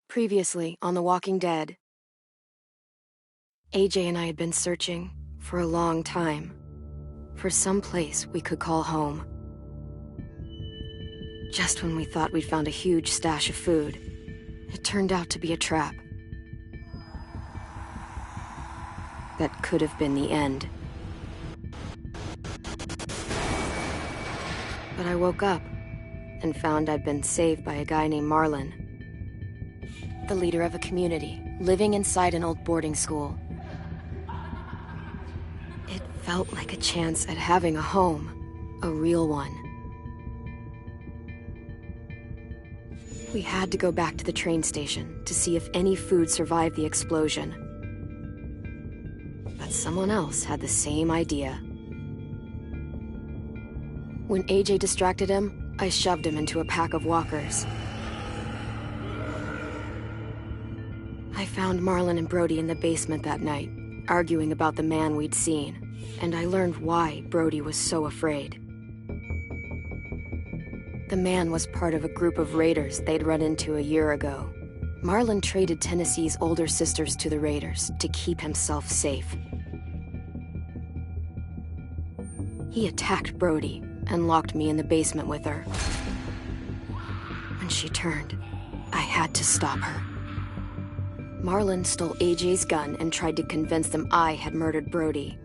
Previously on The Walking Dead. AJ and I had been searching for a long time for some place we could call home. Just when we thought we'd found a huge stash of food, it turned out to be a trap. That could have been the end. But I woke up and found I'd been saved by a guy named Marlon, the leader of a community living inside an old boarding school. It felt like a chance at having a home, a real one. We had to go back to the train station to see if any food survived the explosion. But someone else had the same idea. When AJ distracted him, I shoved him into a pack of walkers. I found Marlon and Brody in the basement that night, arguing about the man we'd seen, and I learned why Brody was so afraid. The man was part of a group of raiders they'd run into a year ago. Marlon traded Tennessee's older sisters to the raiders to keep himself safe. He attacked Brody and locked me in the basement with her. When she turned, I had to stop her. Marlon stole AJ's gun and tried to convince them I had murdered Brody.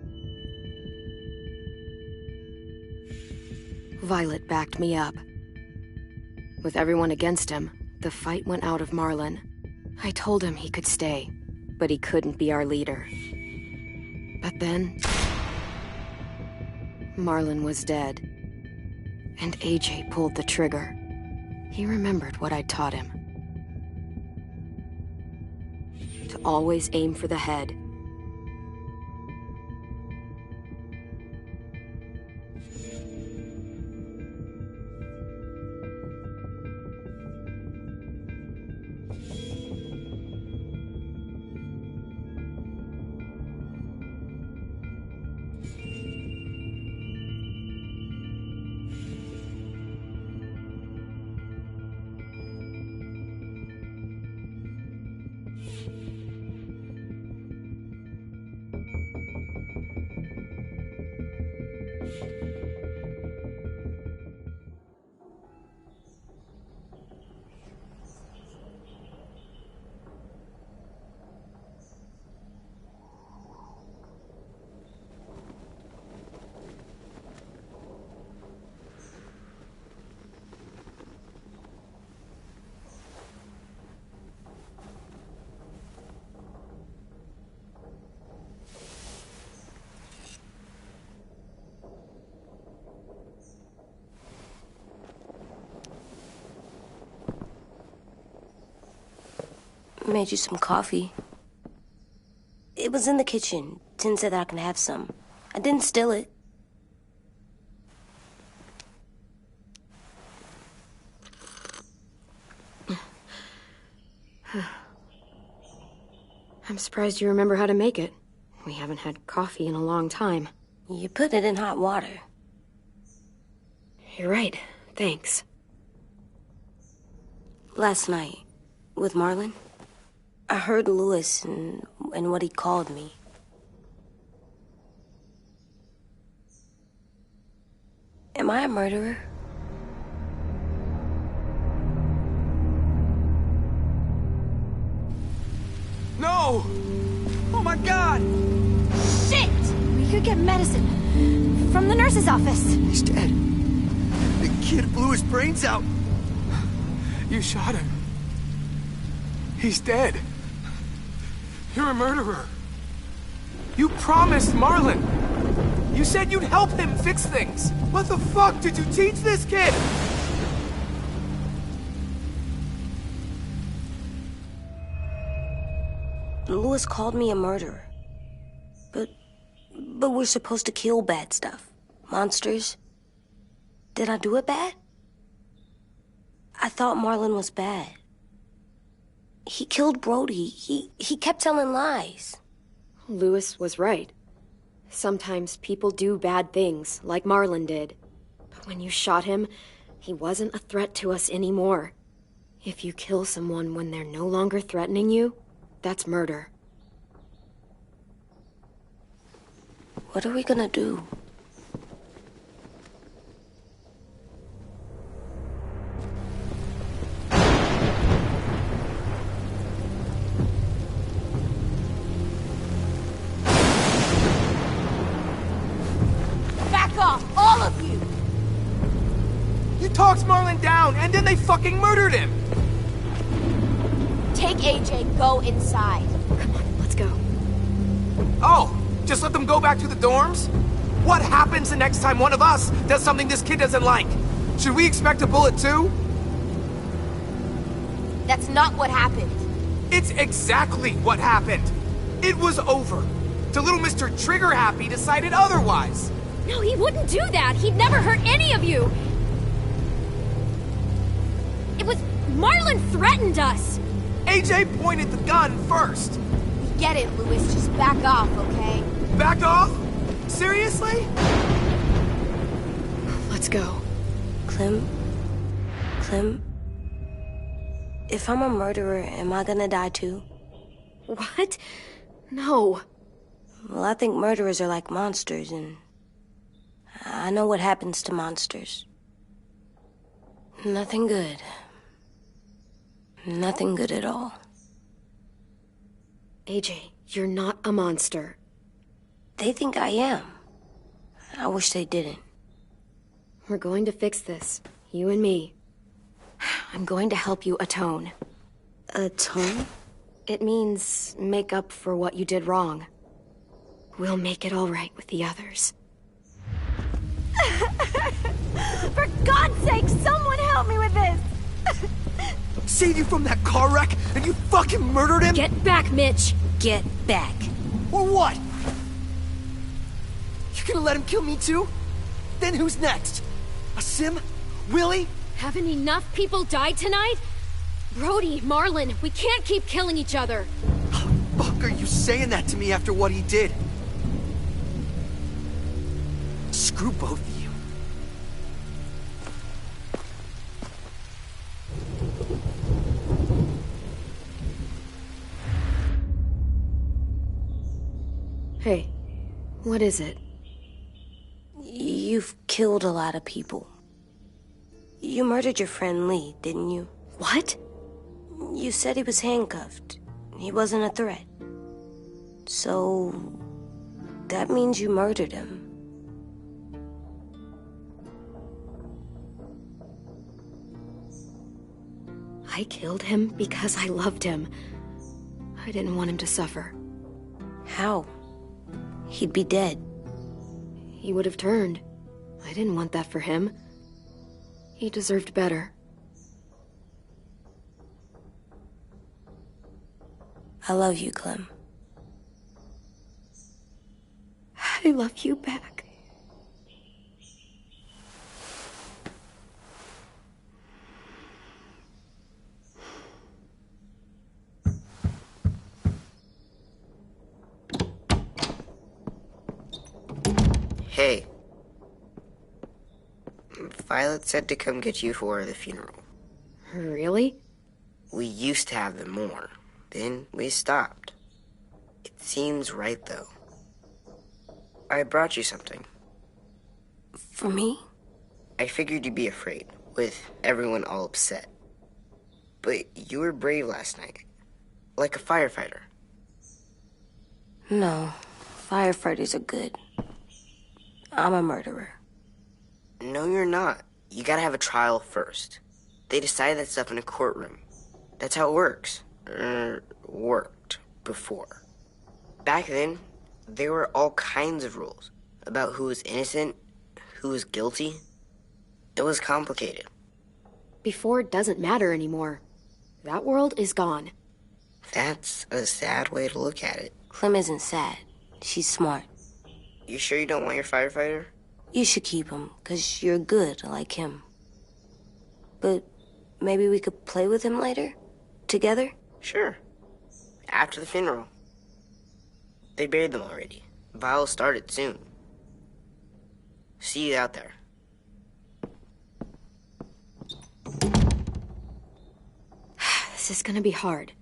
Violet backed me up. With everyone against him, the fight went out of Marlon. I told him he could stay, but he couldn't be our leader. But then, Marlon was dead, and AJ pulled the trigger. He remembered what I'd taught him. To always aim for the head. Made you some coffee. It was in the kitchen. Tin said that I can have some. I didn't steal it. I'm surprised you remember how to make it. We haven't had coffee in a long time. You put it in hot water. You're right. Thanks. Last night, with Marlon, I heard Lewis and what he called me. Am I a murderer? No! Oh my God! Shit! We could get medicine from the nurse's office. He's dead. The kid blew his brains out. You shot him. He's dead. You're a murderer. You promised Marlon. You said you'd help him fix things. What the fuck did you teach this kid? Lewis called me a murderer. But we're supposed to kill bad stuff. Monsters. Did I do it bad? I thought Marlon was bad. He killed Brody. He kept telling lies. Lewis was right. Sometimes people do bad things, like Marlon did. But when you shot him, he wasn't a threat to us anymore. If you kill someone when they're no longer threatening you, that's murder. What are we gonna do? Back off, all of you! You talked Marlon down, and then they fucking murdered him! Take AJ, go inside. Come on, let's go. Oh, just let them go back to the dorms? What happens the next time one of us does something this kid doesn't like? Should we expect a bullet too? That's not what happened. It's exactly what happened. It was over. Till little Mr. Trigger Happy decided otherwise. No, he wouldn't do that. He'd never hurt any of you. It was... Marlon threatened us. AJ pointed the gun first. Get it, Louis. Just back off, okay? Back off? Seriously? Let's go. Clem? If I'm a murderer, am I gonna die too? What? No. Well, I think murderers are like monsters, and I know what happens to monsters. Nothing good. Nothing good at all. AJ, you're not a monster. They think I am. I wish they didn't. We're going to fix this. You and me. I'm going to help you atone. Atone? It means make up for what you did wrong. We'll make it all right with the others. For God's sake, someone help me with this! Saved you from that car wreck, and you fucking murdered him? Get back, Mitch! Get back. Or what? You gonna let him kill me too? Then who's next? Sim? Willie? Haven't enough people died tonight? Brody, Marlon, we can't keep killing each other. Fuck are you saying that to me after what he did? Screw both of you. Hey, what is it? You've killed a lot of people. You murdered your friend Lee, didn't you? What? You said he was handcuffed. He wasn't a threat. So... that means you murdered him. I killed him because I loved him. I didn't want him to suffer. How? He'd be dead. He would have turned. I didn't want that for him. He deserved better. I love you, Clem. I love you back. Hey. Violet said to come get you for the funeral. Really? We used to have them more. Then we stopped. It seems right, though. I brought you something. For me? I figured you'd be afraid, with everyone all upset. But you were brave last night. Like a firefighter. No. Firefighters are good. I'm a murderer. No, you're not. You gotta have a trial first. They decide that stuff in a courtroom. That's how it works. Worked before. Back then, there were all kinds of rules about who was innocent, who was guilty. It was complicated. Before doesn't matter anymore. That world is gone. That's a sad way to look at it. Clem isn't sad. She's smart. You sure you don't want your firefighter? You should keep him, 'cause you're good like him. But maybe we could play with him later? Together? Sure. After the funeral. They buried them already. Vile'll start it soon. See you out there. This is gonna be hard.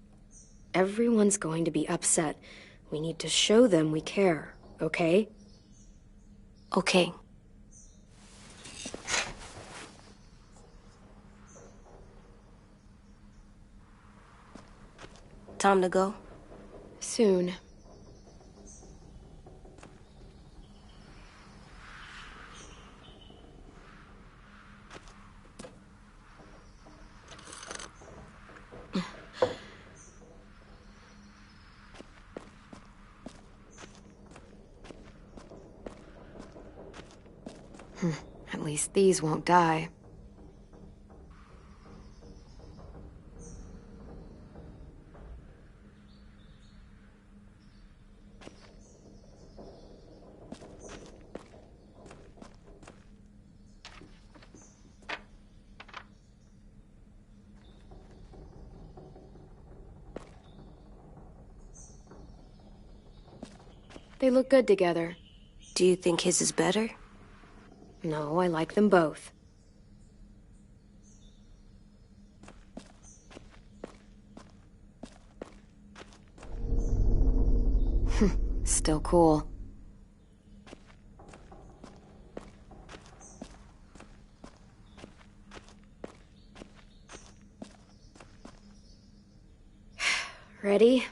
Everyone's going to be upset. We need to show them we care, okay? Okay. Time to go? Soon. At least these won't die. They look good together. Do you think his is better? No, I like them both. Still cool. Ready?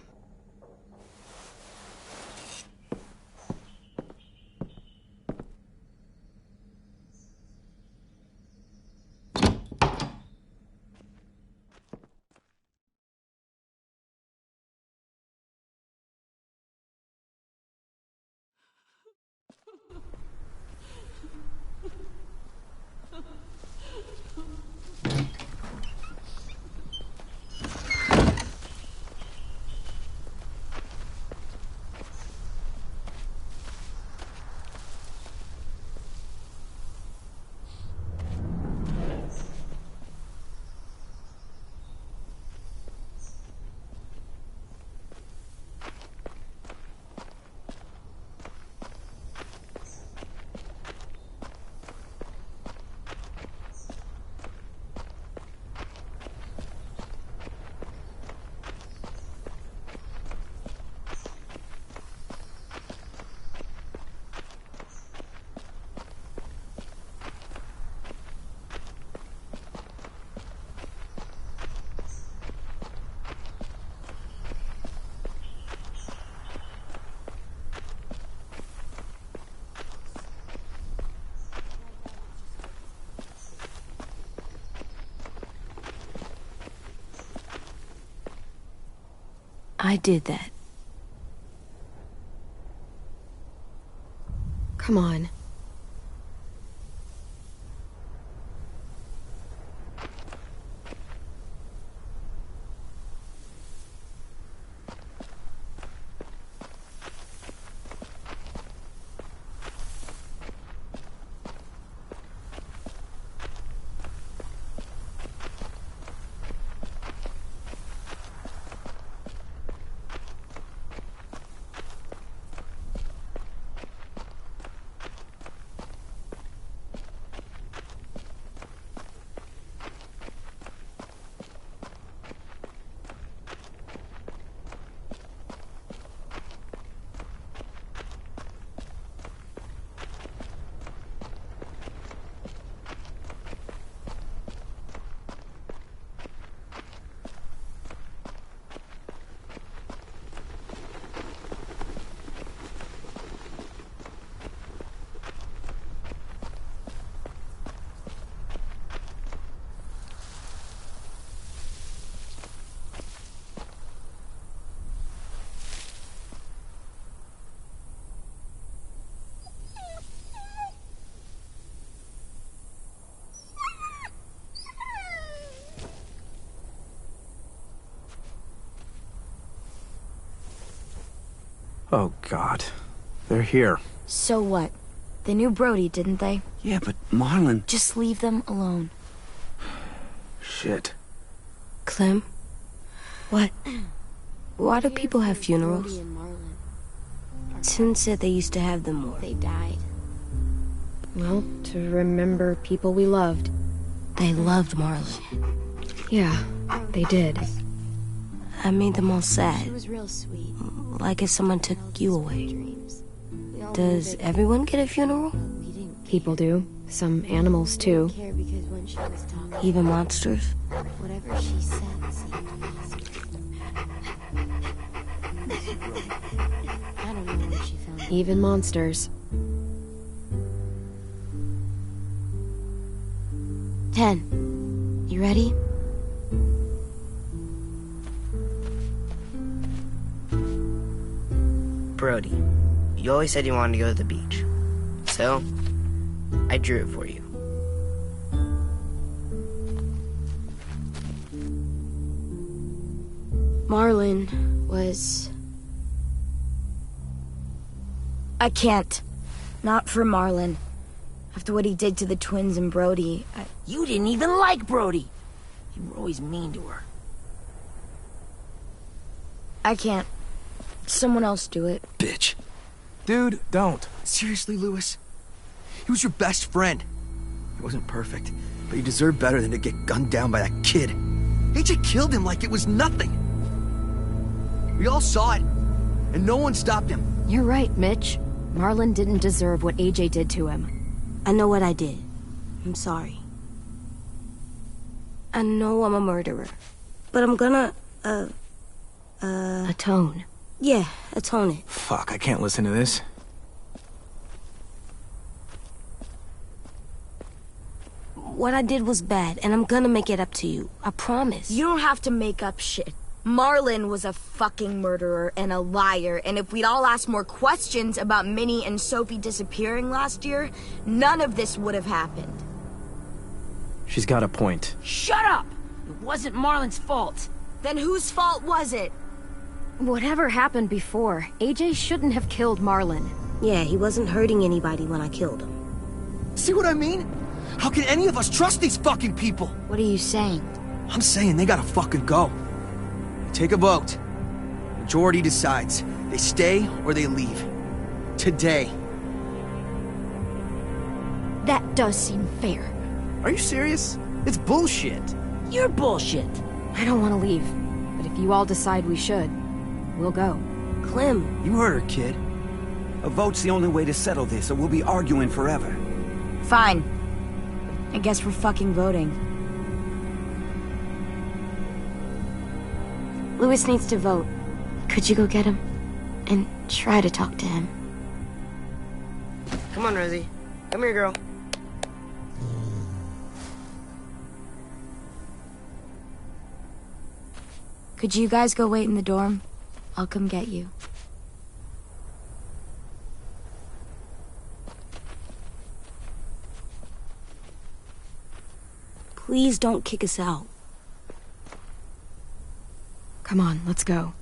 I did that. Come on. Oh, God. They're here. So what? They knew Brody, didn't they? Yeah, but Marlon... Just leave them alone. Shit. Clem? What? Why do people have funerals? Brody and Marlon. Sin said they used to have them more. They died. Well, to remember people we loved. They loved Marlon. Yeah, they did. I made them all sad. She was real sweet. Like if someone took you away. Dreams. We all Does everyone get a funeral? we didn't People do. Some animals, too. care because when she was talking, Even monsters? whatever she said seemed possible. I don't know where she found it. Even monsters. 10. You ready? Brody, you always said you wanted to go to the beach. So, I drew it for you. Marlon was... I can't. Not for Marlon. After what he did to the twins and Brody, You didn't even like Brody. You were always mean to her. I can't. Someone else do it. Bitch. Dude, don't. Seriously, Lewis? He was your best friend. He wasn't perfect, but he deserved better than to get gunned down by that kid. AJ killed him like it was nothing. We all saw it, and no one stopped him. You're right, Mitch. Marlon didn't deserve what AJ did to him. I know what I did. I'm sorry. I know I'm a murderer. But I'm gonna, Atone. yeah, atone it. Fuck, I can't listen to this. What I did was bad, and I'm gonna make it up to you. I promise. You don't have to make up shit. Marlon was a fucking murderer and a liar, and if we'd all asked more questions about Minnie and Sophie disappearing last year, none of this would have happened. She's got a point. Shut up! It wasn't Marlon's fault. Then whose fault was it? Whatever happened before, AJ shouldn't have killed Marlon. Yeah, he wasn't hurting anybody when I killed him. See what I mean? How can any of us trust these fucking people? What are you saying? I'm saying they gotta fucking go. Take a vote. Majority decides. They stay or they leave. Today. That does seem fair. Are you serious? It's bullshit. You're bullshit. I don't want to leave, but if you all decide we should, we'll go. Clem, You heard her, kid. A vote's the only way to settle this, or we'll be arguing forever. Fine. I guess we're fucking voting. Lewis needs to vote. Could you go get him? And try to talk to him. Come on, Rosie. Come here, girl. Could you guys go wait in the dorm? I'll come get you. please don't kick us out. Come on, let's go.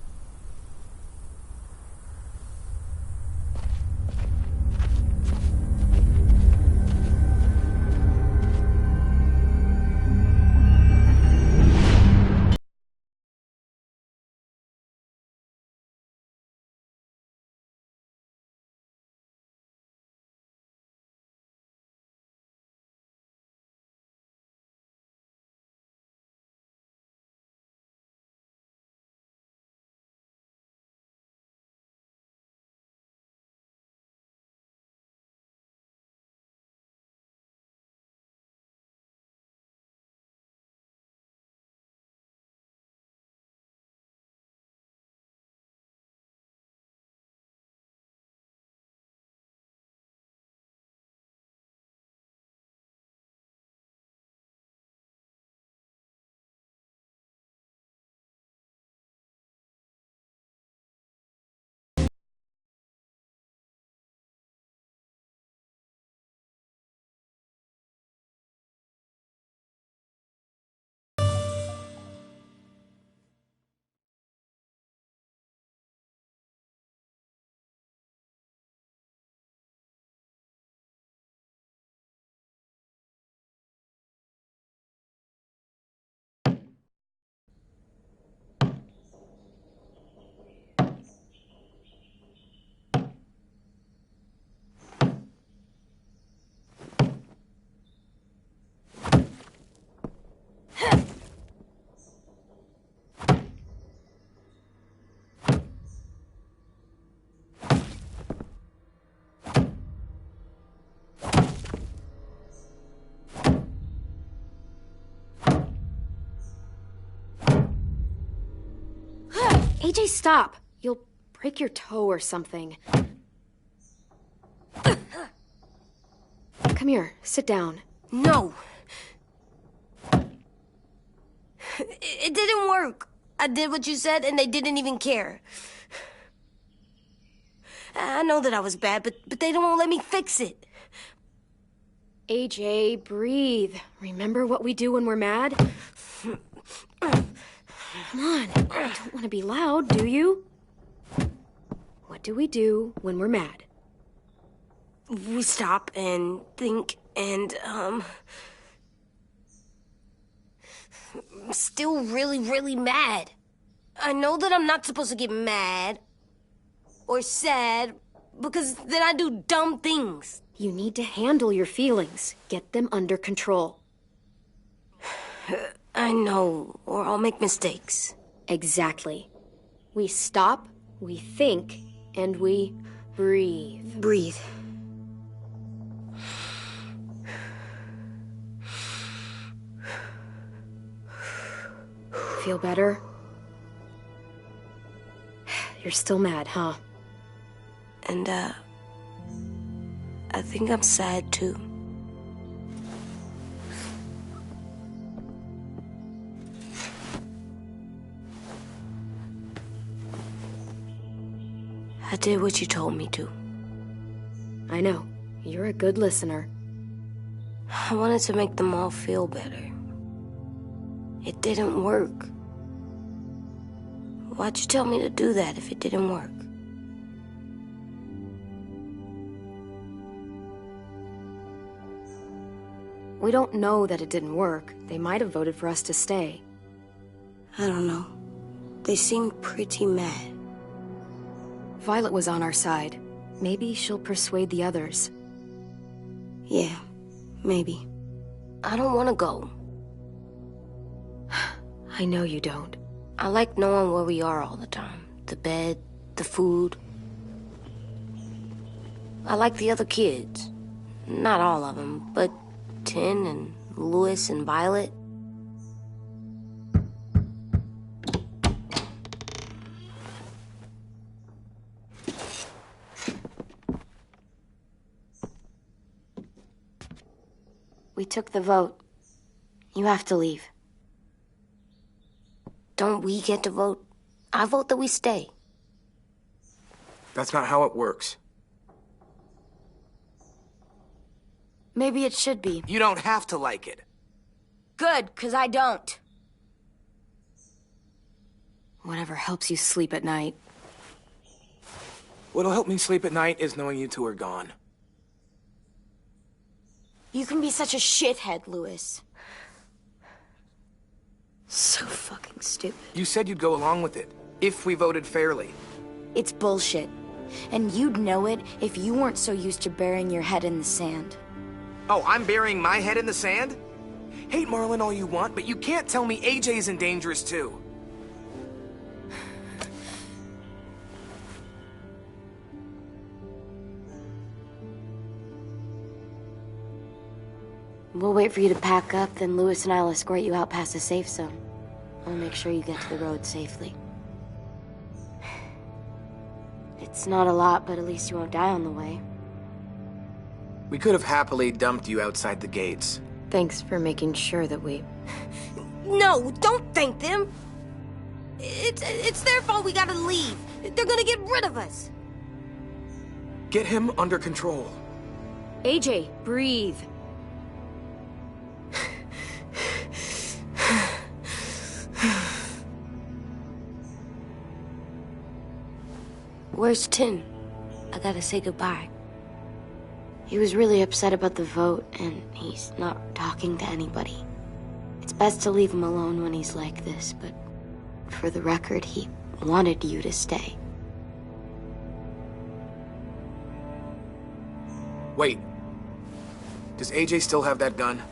AJ, stop! You'll break your toe or something. Come here, sit down. No. It didn't work. I did what you said, and they didn't even care. I know that I was bad, but they don't let me fix it. AJ, breathe. Remember what we do when we're mad? Come on, you don't want to be loud, do you? What do we do when we're mad? We stop and think and, I'm still really, really mad. I know that I'm not supposed to get mad or sad because then I do dumb things. You need to handle your feelings. Get them under control. I know, or I'll make mistakes. Exactly. We stop, we think, and we breathe. Breathe. Feel better? You're still mad, huh? And, I think I'm sad, too. I did what you told me to. I know. You're a good listener. I wanted to make them all feel better. It didn't work. Why'd you tell me to do that if it didn't work? We don't know that it didn't work. They might have voted for us to stay. I don't know. They seemed pretty mad. Violet was on our side. Maybe she'll persuade the others. Yeah, maybe. I don't want to go. I know you don't. I like knowing where we are all the time. The bed, the food. I like the other kids. Not all of them, but Tin and Louis and Violet. We took the vote. You have to leave. Don't we get to vote? I vote that we stay. That's not how it works. Maybe it should be. You don't have to like it. Good, 'cause I don't. Whatever helps you sleep at night. What'll help me sleep at night is knowing you two are gone. You can be such a shithead, Louis. So fucking stupid. You said you'd go along with it, if we voted fairly. It's bullshit. And you'd know it if you weren't so used to burying your head in the sand. Oh, I'm burying my head in the sand? Hate Marlon all you want, but you can't tell me AJ's in dangerous too. We'll wait for you to pack up, then Louis and I'll escort you out past the safe zone. I'll make sure you get to the road safely. It's not a lot, but at least you won't die on the way. We could have happily dumped you outside the gates. Thanks for making sure that we... No, don't thank them. It's their fault we gotta leave. They're gonna get rid of us. Get him under control. AJ, breathe. Where's Tin? I gotta say goodbye. He was really upset about the vote, and he's not talking to anybody. It's best to leave him alone when he's like this, but for the record, he wanted you to stay. Wait. Does AJ still have that gun?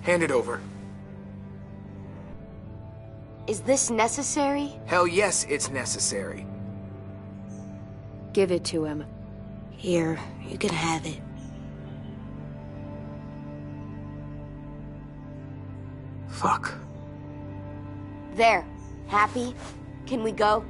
Hand it over. Is this necessary? Hell yes, it's necessary. Give it to him. Here, you can have it. Fuck. There. Happy? Can we go?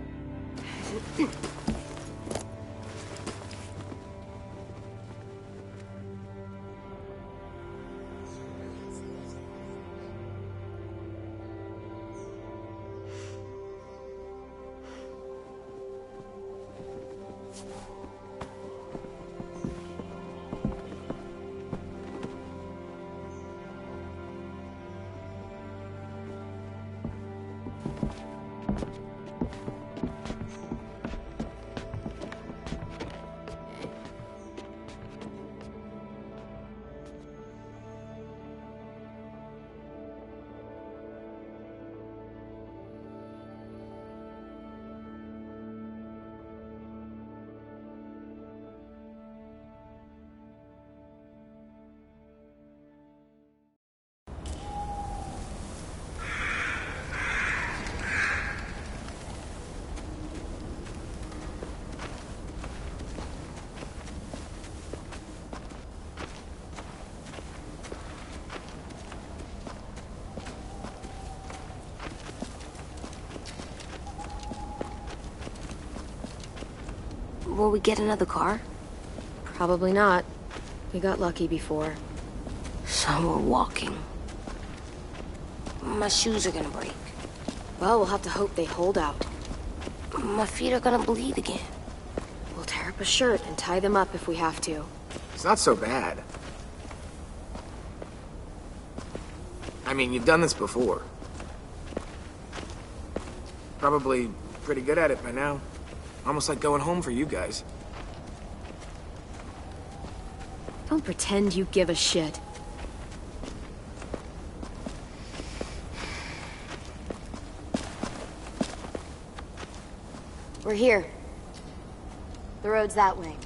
Will we get another car? Probably not. We got lucky before. So we're walking. My shoes are gonna break. Well, we'll have to hope they hold out. My feet are gonna bleed again. We'll tear up a shirt and tie them up if we have to. It's not so bad. I mean, you've done this before. Probably pretty good at it by now. Almost like going home for you guys. Don't pretend you give a shit. We're here. The road's that way.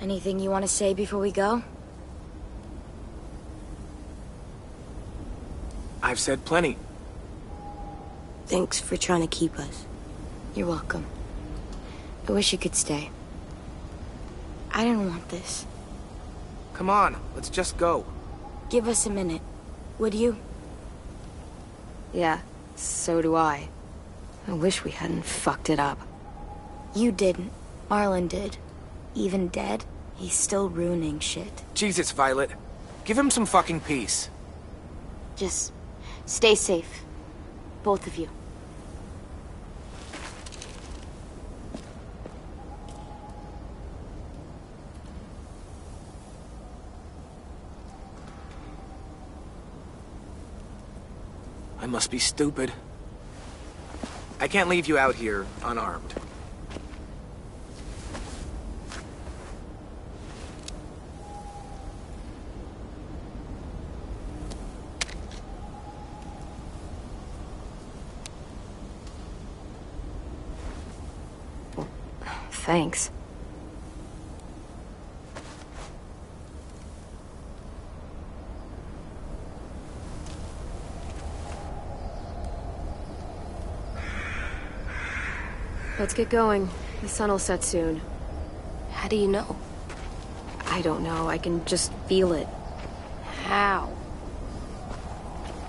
Anything you want to say before we go? I've said plenty. Thanks for trying to keep us. You're welcome. I wish you could stay. I didn't want this. Come on, let's just go. Give us a minute, would you? Yeah, so do I. I wish we hadn't fucked it up. You didn't. Marlon did. Even dead, he's still ruining shit. Jesus, Violet. Give him some fucking peace. Just stay safe. Both of you. I must be stupid. I can't leave you out here unarmed. Thanks. Let's get going. The sun will set soon. How do you know? I don't know. I can just feel it. How?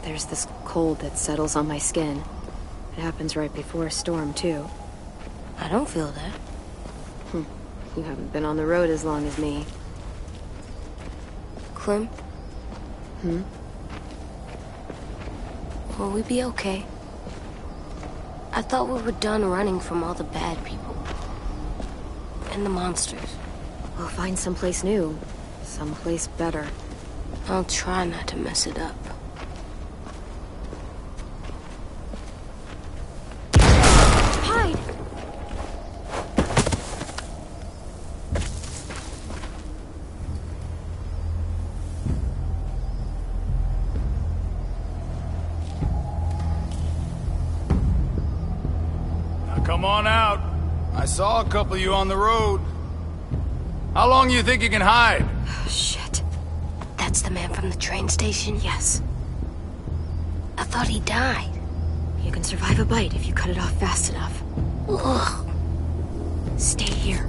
There's this cold that settles on my skin. It happens right before a storm, too. I don't feel that. You haven't been on the road as long as me. Clem? Will we be okay? I thought we were done running from all the bad people. And the monsters. We'll find someplace new. Someplace better. I'll try not to mess it up. Hide! Come on out. I saw a couple of you on the road. How long do you think you can hide? Oh, shit. That's the man from the train station? Yes. I thought he died. You can survive a bite if you cut it off fast enough. Ugh. Stay here.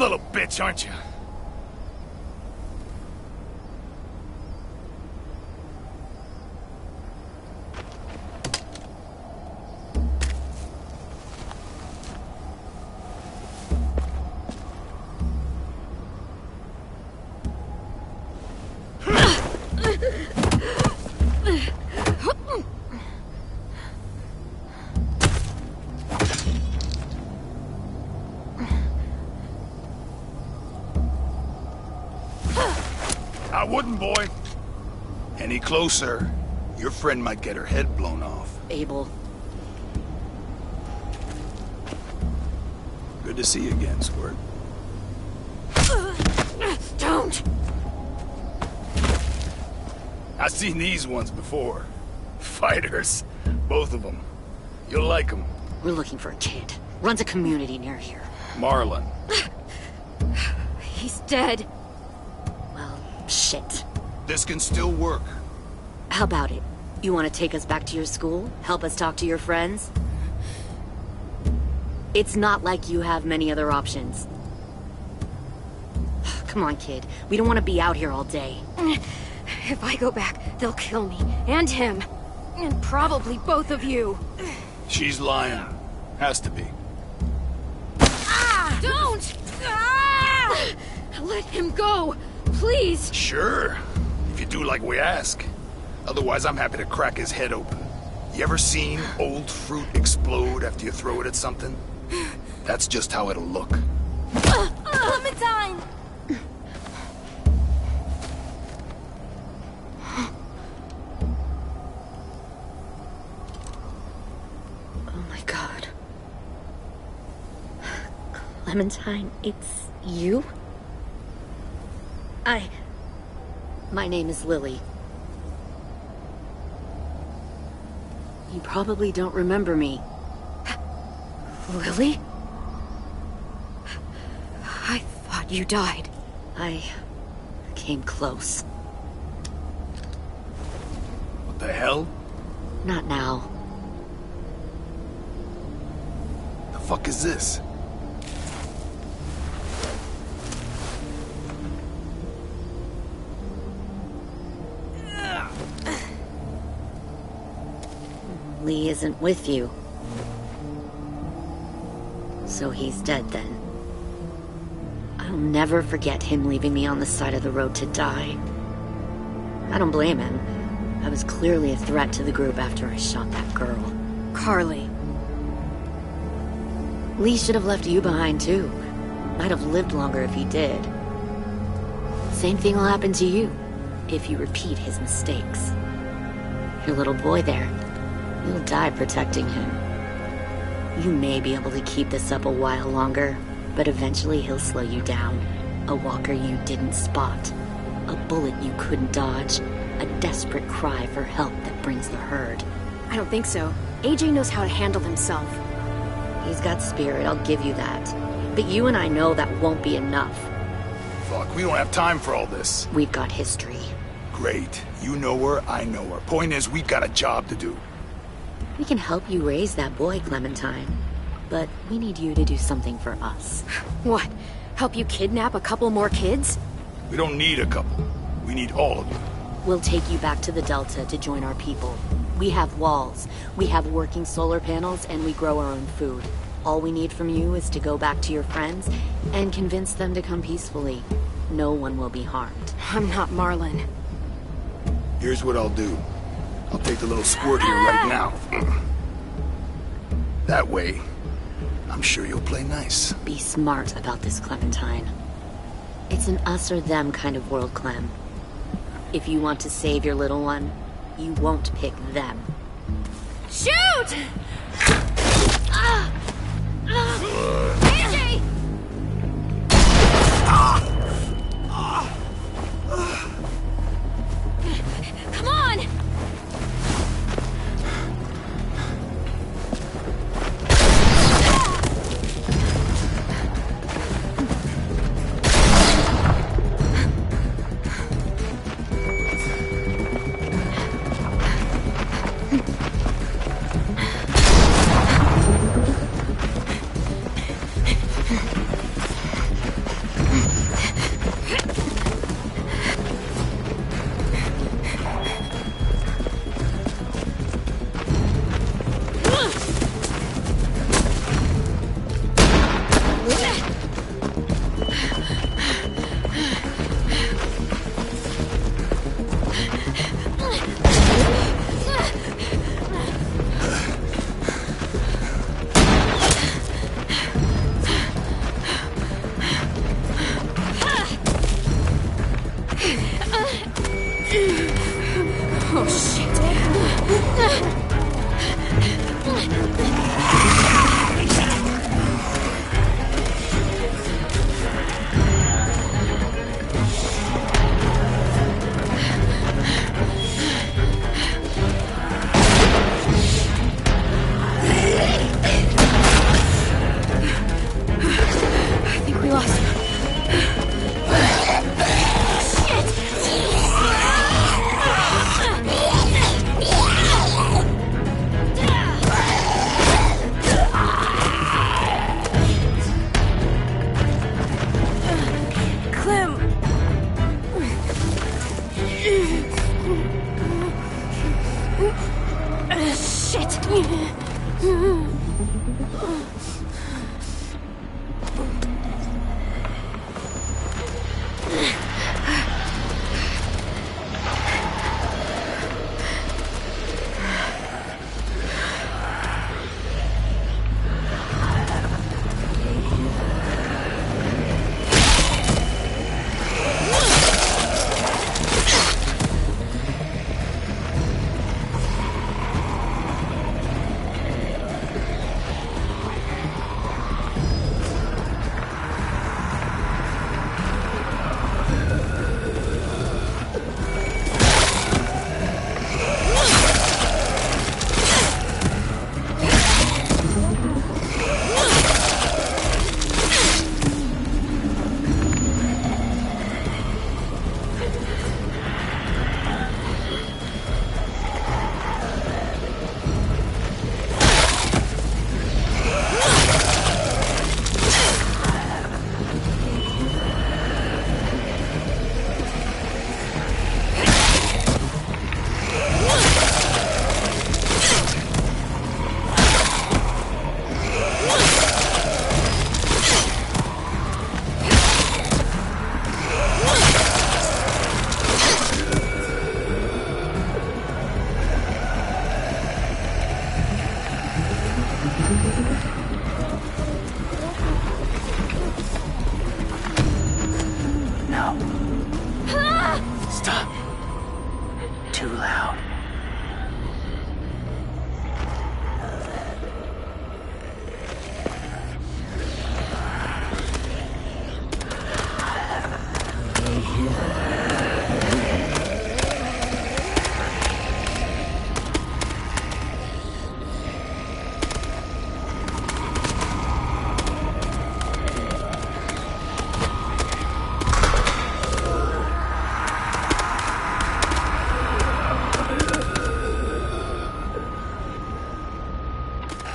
little bitch, aren't you? I wouldn't, boy. Any closer, your friend might get her head blown off. Abel. Good to see you again, Squirt. Don't! I've seen these ones before. Fighters. Both of them. You'll like them. We're looking for a kid. Runs a community near here. Marlon. He's dead. Well, shit. This can still work. How about it? You want to take us back to your school? Help us talk to your friends? It's not like you have many other options. Come on, kid. We don't want to be out here all day. If I go back, they'll kill me. And him. And probably both of you. She's lying. Has to be. Ah! Don't! Ah! Let him go! Please! Sure. If you do like we ask. Otherwise, I'm happy to crack his head open. You ever seen old fruit explode after you throw it at something? That's just how it'll look. Clementine! Oh my god. Clementine, it's you? My name is Lily. You probably don't remember me. Lily? I thought you died. I came close. What the hell? Not now. The fuck is this? Lee isn't with you. So he's dead then. I'll never forget him leaving me on the side of the road to die. I don't blame him. I was clearly a threat to the group after I shot that girl. Carly. Lee should have left you behind too. Might have lived longer if he did. Same thing will happen to you, if you repeat his mistakes. Your little boy there, you'll die protecting him. You may be able to keep this up a while longer, but eventually he'll slow you down. A walker you didn't spot. A bullet you couldn't dodge. A desperate cry for help that brings the herd. I don't think so. AJ knows how to handle himself. He's got spirit, I'll give you that. But you and I know that won't be enough. Fuck, we don't have time for all this. We've got history. Great. You know her, I know her. Point is, we've got a job to do. We can help you raise that boy, Clementine. But we need you to do something for us. What? Help you kidnap a couple more kids? We don't need a couple. We need all of them. We'll take you back to the Delta to join our people. We have walls, we have working solar panels, and we grow our own food. All we need from you is to go back to your friends and convince them to come peacefully. No one will be harmed. I'm not Marlon. Here's what I'll do. I'll take the little squirt here right now. That way, I'm sure you'll play nice. Be smart about this, Clementine. It's an us or them kind of world, Clem. If you want to save your little one, you won't pick them. Shoot! AJ! Come on! it! No. Stop. Too loud.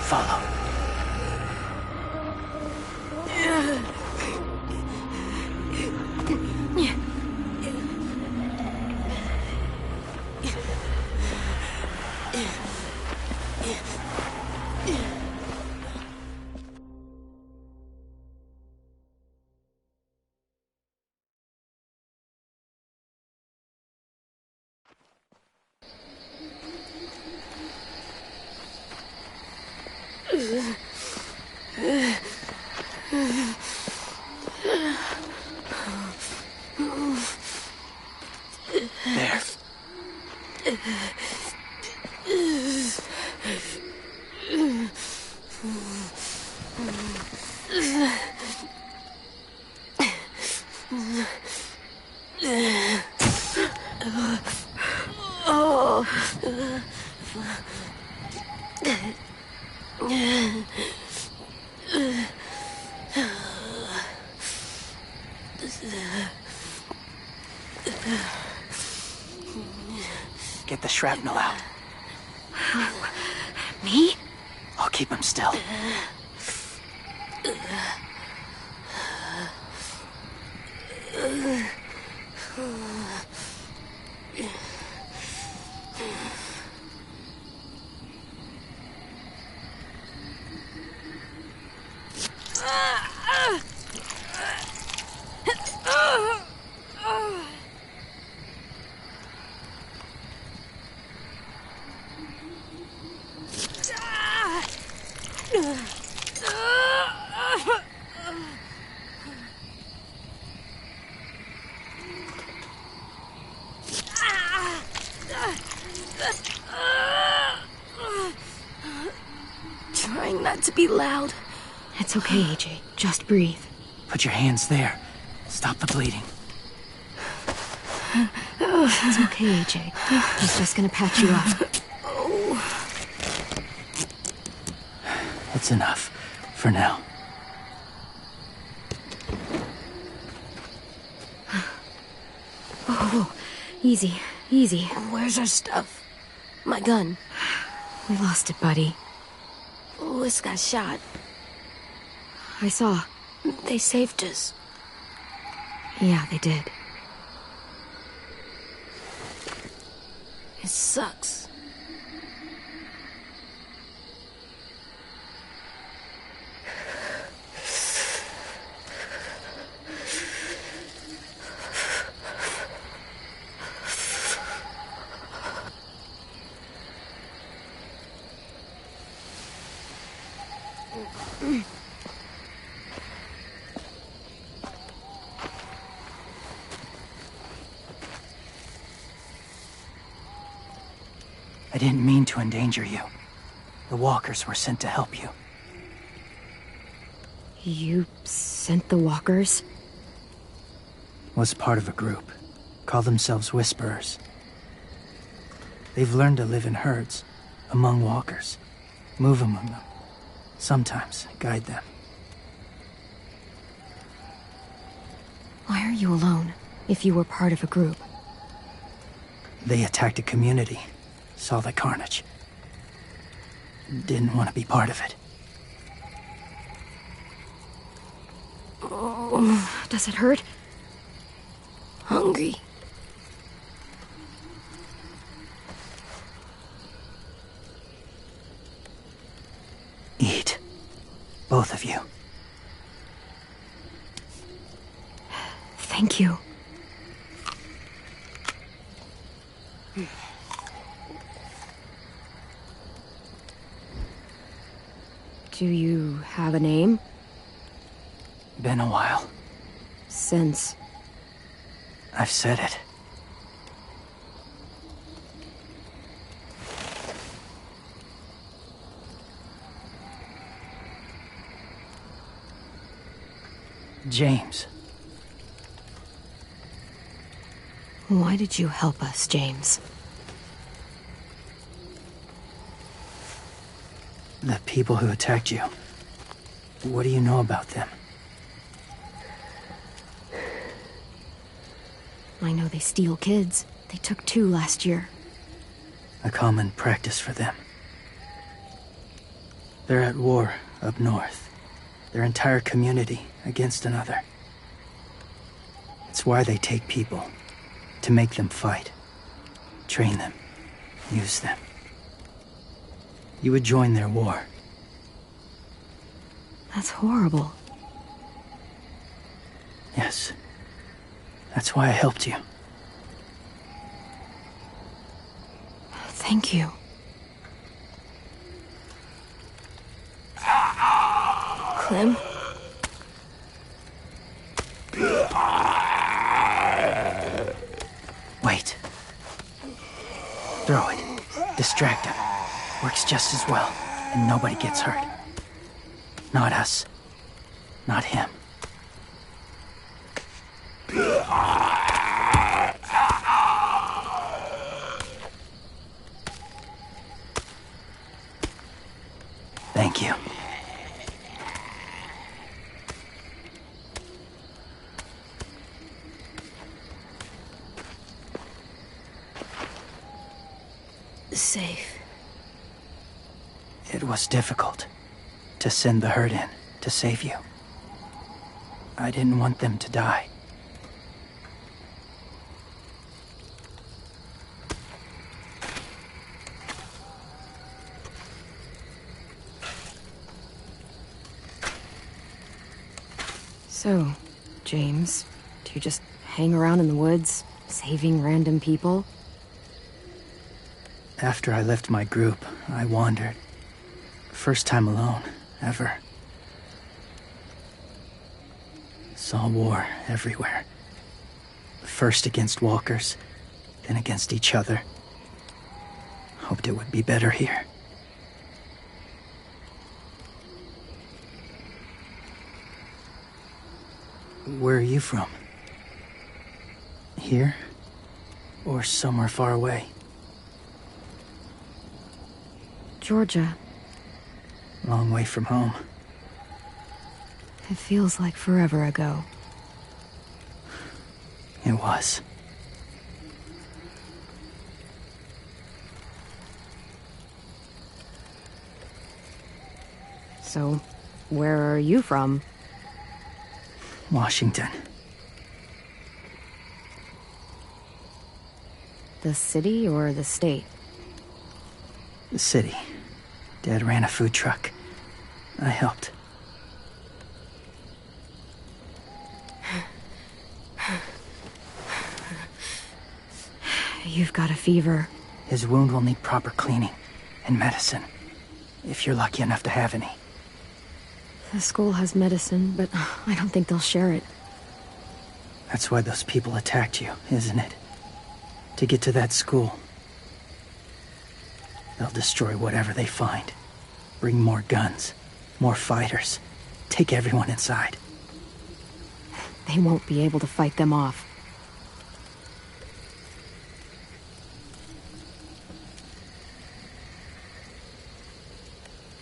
Follow. There. Get the shrapnel out. Me? I'll keep him still. Trying not to be loud. It's okay, AJ. Just breathe. Put your hands there. Stop the bleeding. It's okay, AJ. He's just gonna patch you up. It's enough. For now. Whoa. Easy. Easy. Where's our stuff? My gun. We lost it, buddy. Louis got shot. I saw. They saved us. Yeah, they did. It sucks. I didn't mean to endanger you. The walkers were sent to help you. You sent the walkers? Was part of a group. Call themselves Whisperers. They've learned to live in herds, among walkers. Move among them. Sometimes guide them. Why are you alone, if you were part of a group? They attacked a community. Saw the carnage. Didn't want to be part of it. Oh, does it hurt? Hungry. Eat. Both of you. Thank you. Do you have a name? Been a while. Since? I've said it. James. Why did you help us, James? The people who attacked you. What do you know about them? I know they steal kids. They took 2 last year. A common practice for them. They're at war up north. Their entire community against another. It's why they take people. To make them fight. Train them. Use them. You would join their war. That's horrible. Yes. That's why I helped you. Thank you. Clem? Wait. Throw it. Distract him. Works just as well, and nobody gets hurt. Not us. Not him. Thank you. Safe. It was difficult to send the herd in to save you. I didn't want them to die. So, James, do you just hang around in the woods, saving random people? After I left my group, I wandered. First time alone, ever. Saw war everywhere. First against walkers, then against each other. Hoped it would be better here. Where are you from? Here? Or somewhere far away? Georgia. Long way from home. It feels like forever ago. It was. So, where are you from? Washington. The city or the state? The city. Dad ran a food truck. I helped. You've got a fever. His wound will need proper cleaning and medicine, if you're lucky enough to have any. The school has medicine, but I don't think they'll share it. That's why those people attacked you, isn't it? To get to that school. They'll destroy whatever they find. Bring more guns, more fighters. Take everyone inside. They won't be able to fight them off.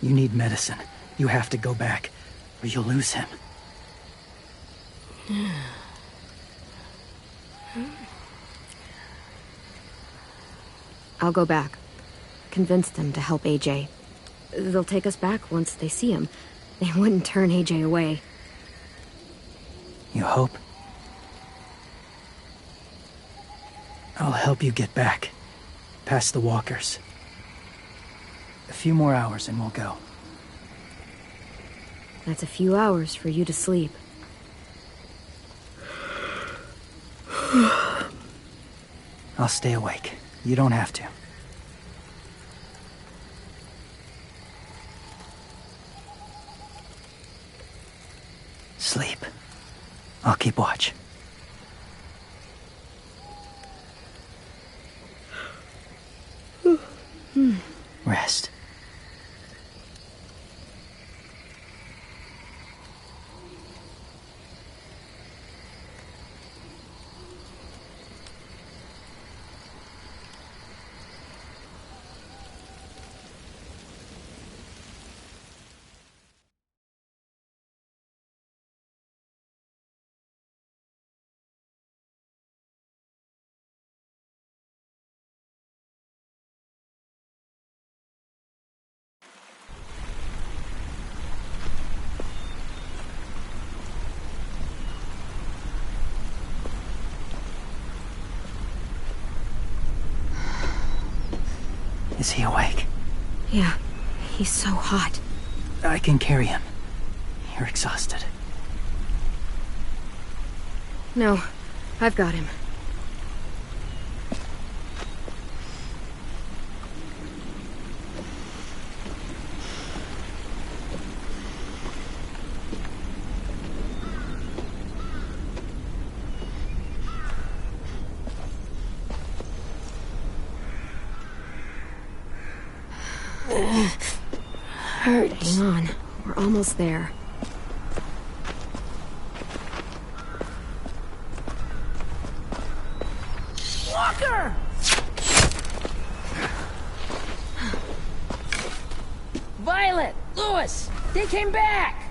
You need medicine. You have to go back, or you'll lose him. I'll go back. Convince them to help AJ. They'll take us back once they see him. They wouldn't turn AJ away. You hope? I'll help you get back. Past the walkers. A few more hours and we'll go. That's a few hours for you to sleep. I'll stay awake. You don't have to. Sleep. I'll keep watch. Rest. Is he awake? Yeah, he's so hot. I can carry him. You're exhausted. No, I've got him. Hurts. Hang on, we're almost there. Walker! Violet! Lewis! They came back!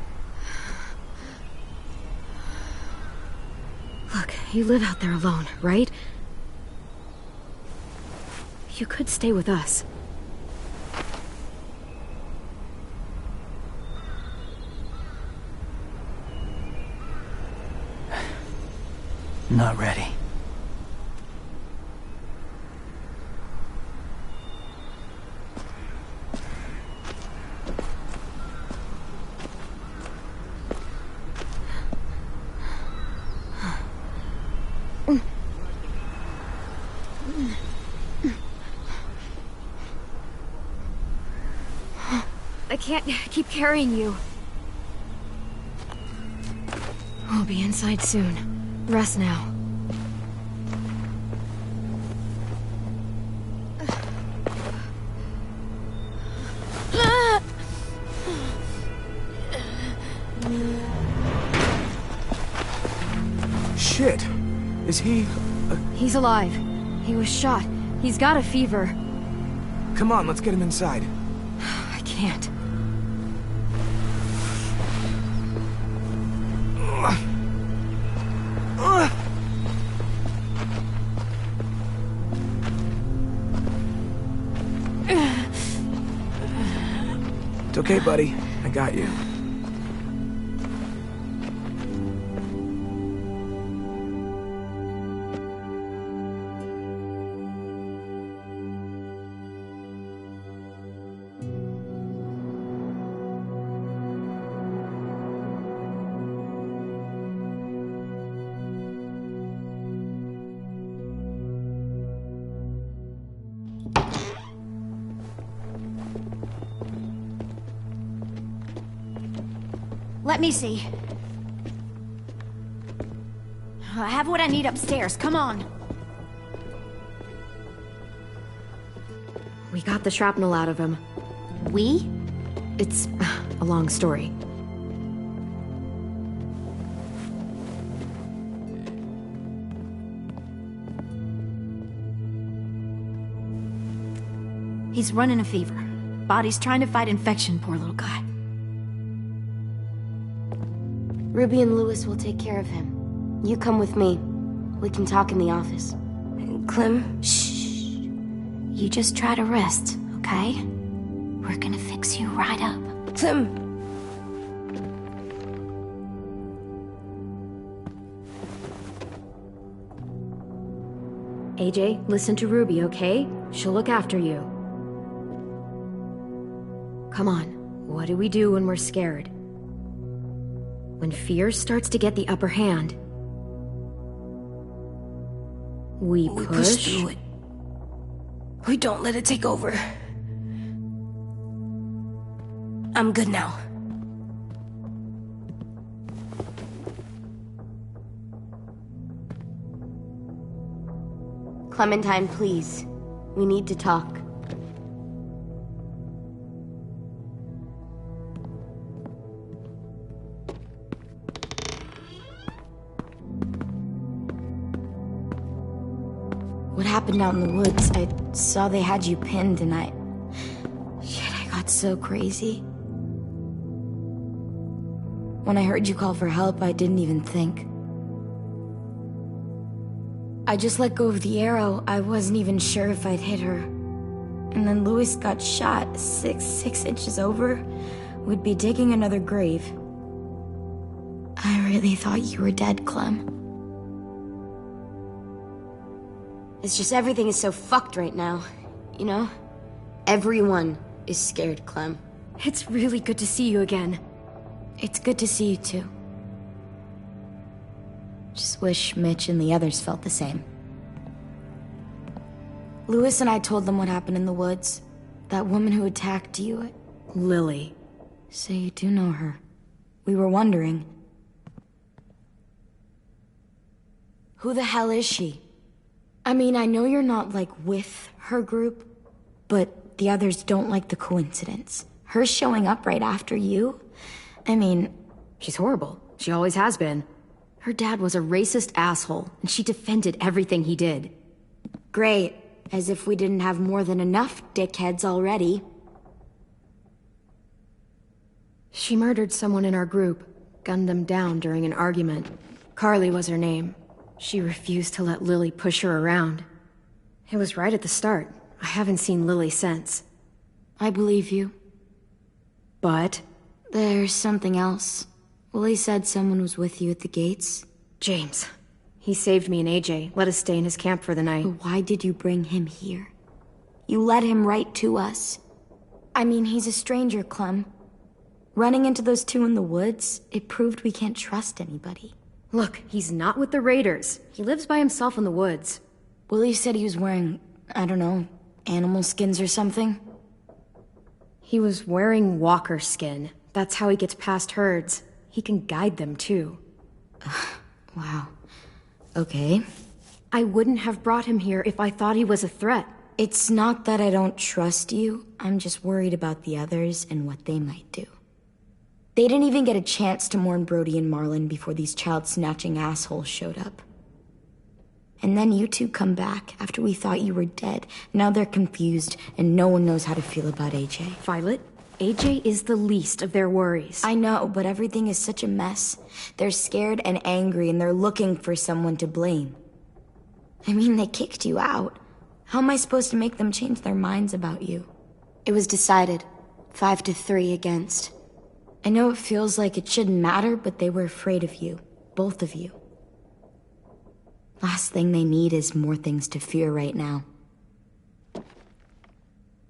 Look, you live out there alone, right? You could stay with us. Not ready. I can't keep carrying you. We'll be inside soon. Rest now. Shit! Is he... He's alive. He was shot. He's got a fever. Come on, let's get him inside. I can't. It's okay, buddy. I got you. Let me see. I have what I need upstairs. Come on. We got the shrapnel out of him. We? It's a long story. He's running a fever. Body's trying to fight infection, poor little guy. Ruby and Louis will take care of him. You come with me. We can talk in the office. Clem? Shh. You just try to rest, okay? We're gonna fix you right up. Clem! AJ, listen to Ruby, okay? She'll look after you. Come on, what do we do when we're scared? When fear starts to get the upper hand, we push through it. We don't let it take over. I'm good now. Clementine, please. We need to talk. What happened out in the woods? I saw they had you pinned and I got so crazy. When I heard you call for help, I didn't even think. I just let go of the arrow. I wasn't even sure if I'd hit her. And then Louis got shot 6 inches over. We'd be digging another grave. I really thought you were dead, Clem. It's just everything is so fucked right now, you know? Everyone is scared, Clem. It's really good to see you again. It's good to see you too. Just wish Mitch and the others felt the same. Louis and I told them what happened in the woods. That woman who attacked you. Lily. So you do know her. We were wondering. Who the hell is she? I mean, I know you're not, like, with her group, but the others don't like the coincidence. Her showing up right after you? I mean... She's horrible. She always has been. Her dad was a racist asshole, and she defended everything he did. Great. As if we didn't have more than enough dickheads already. She murdered someone in our group, gunned them down during an argument. Carly was her name. She refused to let Lily push her around. It was right at the start. I haven't seen Lily since. I believe you. But? There's something else. Willie said someone was with you at the gates. James. He saved me and AJ, let us stay in his camp for the night. But why did you bring him here? You led him right to us. I mean, he's a stranger, Clem. Running into those two in the woods, it proved we can't trust anybody. Look, he's not with the Raiders. He lives by himself in the woods. Willie said he was wearing, I don't know, animal skins or something? He was wearing walker skin. That's how he gets past herds. He can guide them, too. Wow. Okay. I wouldn't have brought him here if I thought he was a threat. It's not that I don't trust you. I'm just worried about the others and what they might do. They didn't even get a chance to mourn Brody and Marlon before these child-snatching assholes showed up. And then you two come back after we thought you were dead. Now they're confused, and no one knows how to feel about AJ. Violet, AJ is the least of their worries. I know, but everything is such a mess. They're scared and angry, and they're looking for someone to blame. I mean, they kicked you out. How am I supposed to make them change their minds about you? It was decided. 5-3 against. I know it feels like it shouldn't matter, but they were afraid of you. Both of you. Last thing they need is more things to fear right now.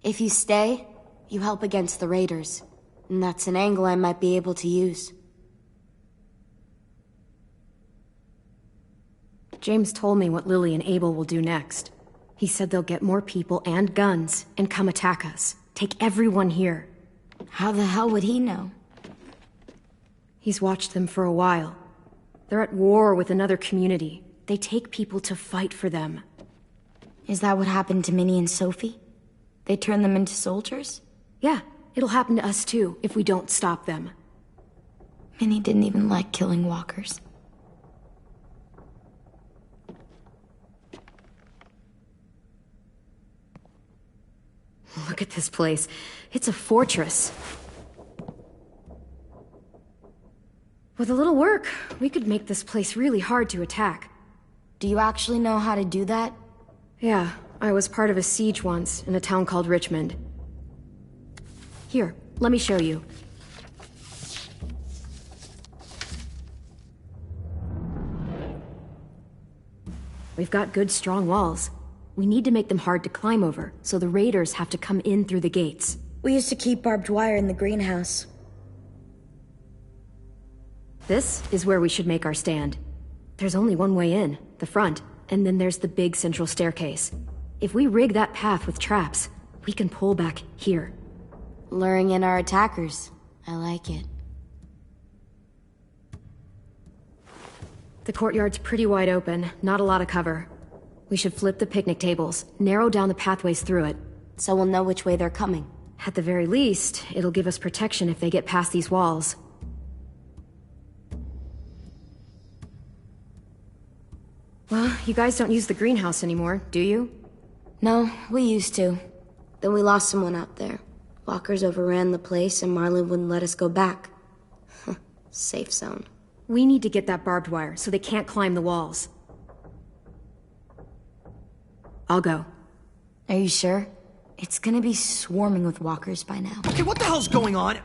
If you stay, you help against the Raiders. And that's an angle I might be able to use. James told me what Lily and Abel will do next. He said they'll get more people and guns and come attack us. Take everyone here. How the hell would he know? He's watched them for a while. They're at war with another community. They take people to fight for them. Is that what happened to Minnie and Sophie? They turned them into soldiers? Yeah, it'll happen to us too, if we don't stop them. Minnie didn't even like killing walkers. Look at this place. It's a fortress. With a little work, we could make this place really hard to attack. Do you actually know how to do that? Yeah, I was part of a siege once, in a town called Richmond. Here, let me show you. We've got good, strong walls. We need to make them hard to climb over, so the raiders have to come in through the gates. We used to keep barbed wire in the greenhouse. This is where we should make our stand. There's only one way in, the front, and then there's the big central staircase. If we rig that path with traps, we can pull back here. Luring in our attackers. I like it. The courtyard's pretty wide open, not a lot of cover. We should flip the picnic tables, narrow down the pathways through it. So we'll know which way they're coming. At the very least, it'll give us protection if they get past these walls. Well, you guys don't use the greenhouse anymore, do you? No, we used to. Then we lost someone out there. Walkers overran the place and Marlon wouldn't let us go back. Safe zone. We need to get that barbed wire so they can't climb the walls. I'll go. Are you sure? It's gonna be swarming with walkers by now. Okay, what the hell's going on?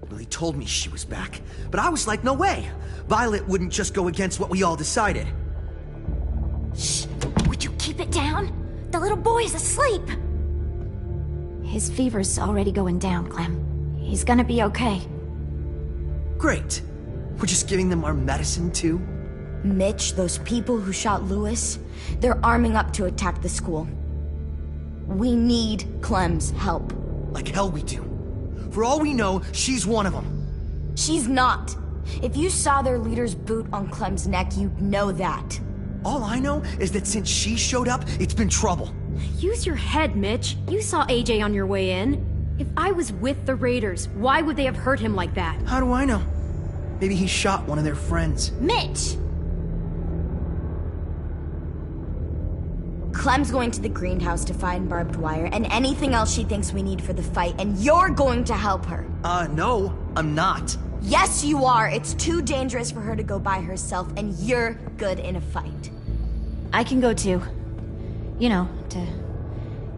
Well, he told me she was back, but I was like, no way. Violet wouldn't just go against what we all decided. Shh! Would you keep it down? The little boy's asleep! His fever's already going down, Clem. He's gonna be okay. Great. We're just giving them our medicine, too? Mitch, those people who shot Lewis, they're arming up to attack the school. We need Clem's help. Like hell we do. For all we know, she's one of them. She's not. If you saw their leader's boot on Clem's neck, you'd know that. All I know is that since she showed up, it's been trouble. Use your head, Mitch. You saw AJ on your way in. If I was with the raiders, why would they have hurt him like that? How do I know? Maybe he shot one of their friends. Mitch! Clem's going to the greenhouse to find barbed wire and anything else she thinks we need for the fight, and you're going to help her. No, I'm not. Yes, you are. It's too dangerous for her to go by herself, and you're good in a fight. I can go too. You know, to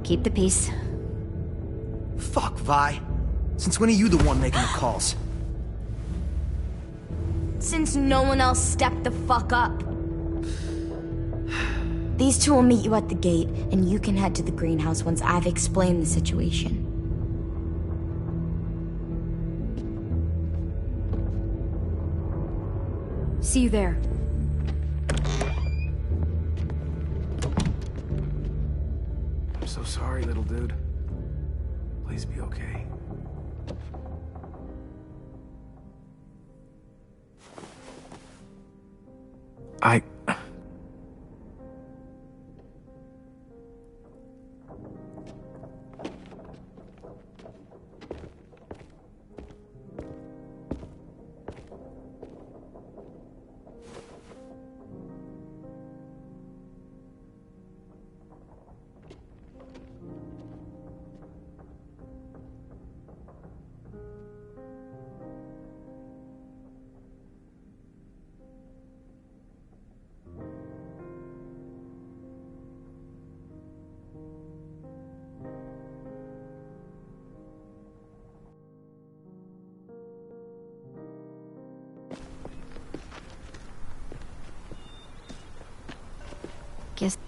keep the peace. Fuck, Vi. Since when are you the one making the calls? Since no one else stepped the fuck up. These two will meet you at the gate, and you can head to the greenhouse once I've explained the situation. See you there. I'm so sorry, little dude. Please be okay. Guess